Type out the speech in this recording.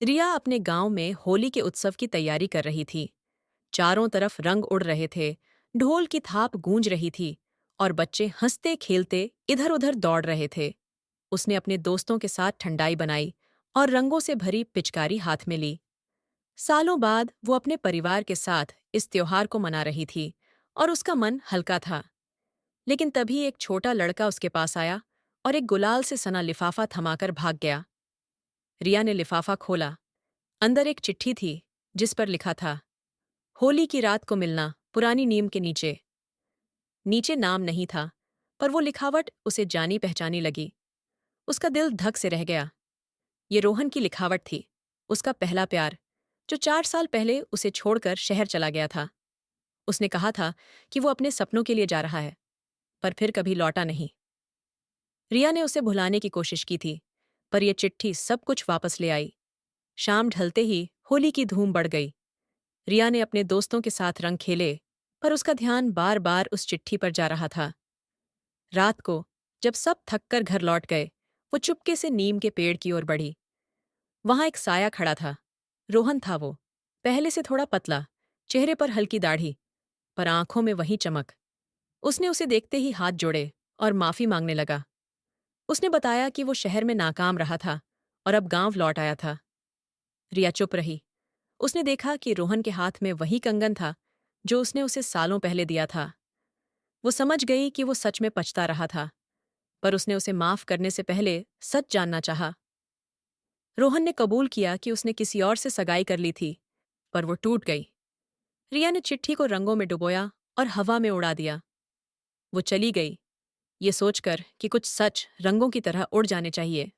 रिया अपने गांव में होली के उत्सव की तैयारी कर रही थी। चारों तरफ रंग उड़ रहे थे, ढोल की थाप गूंज रही थी और बच्चे हंसते खेलते इधर उधर दौड़ रहे थे। उसने अपने दोस्तों के साथ ठंडाई बनाई और रंगों से भरी पिचकारी हाथ में ली। सालों बाद वो अपने परिवार के साथ इस त्योहार को मना रही थी और उसका मन हल्का था। लेकिन तभी एक छोटा लड़का उसके पास आया और एक गुलाल से सना लिफाफा थमाकर भाग गया। रिया ने लिफाफा खोला। अंदर एक चिट्ठी थी जिस पर लिखा था, होली की रात को मिलना पुरानी नीम के नीचे। नीचे नाम नहीं था, पर वो लिखावट उसे जानी पहचानी लगी। उसका दिल धक से रह गया। ये रोहन की लिखावट थी, उसका पहला प्यार, जो 4 साल पहले उसे छोड़कर शहर चला गया था। उसने कहा था कि वो अपने सपनों के लिए जा रहा है, पर फिर कभी लौटा नहीं। रिया ने उसे भुलाने की कोशिश की थी, पर यह चिट्ठी सब कुछ वापस ले आई। शाम ढलते ही होली की धूम बढ़ गई। रिया ने अपने दोस्तों के साथ रंग खेले, पर उसका ध्यान बार बार उस चिट्ठी पर जा रहा था। रात को जब सब थककर घर लौट गए, वो चुपके से नीम के पेड़ की ओर बढ़ी। वहां एक साया खड़ा था। रोहन था वो, पहले से थोड़ा पतला, चेहरे पर हल्की दाढ़ी, पर आंखों में वही चमक। उसने उसे देखते ही हाथ जोड़े और माफी मांगने लगा। उसने बताया कि वो शहर में नाकाम रहा था और अब गांव लौट आया था। रिया चुप रही। उसने देखा कि रोहन के हाथ में वही कंगन था जो उसने उसे सालों पहले दिया था। वो समझ गई कि वो सच में पछता रहा था, पर उसने उसे माफ करने से पहले सच जानना चाहा। रोहन ने कबूल किया कि उसने किसी और से सगाई कर ली थी, पर वो टूट गई। रिया ने चिट्ठी को रंगों में डुबोया और हवा में उड़ा दिया। वो चली गई, ये सोचकर कि कुछ सच रंगों की तरह उड़ जाने चाहिए।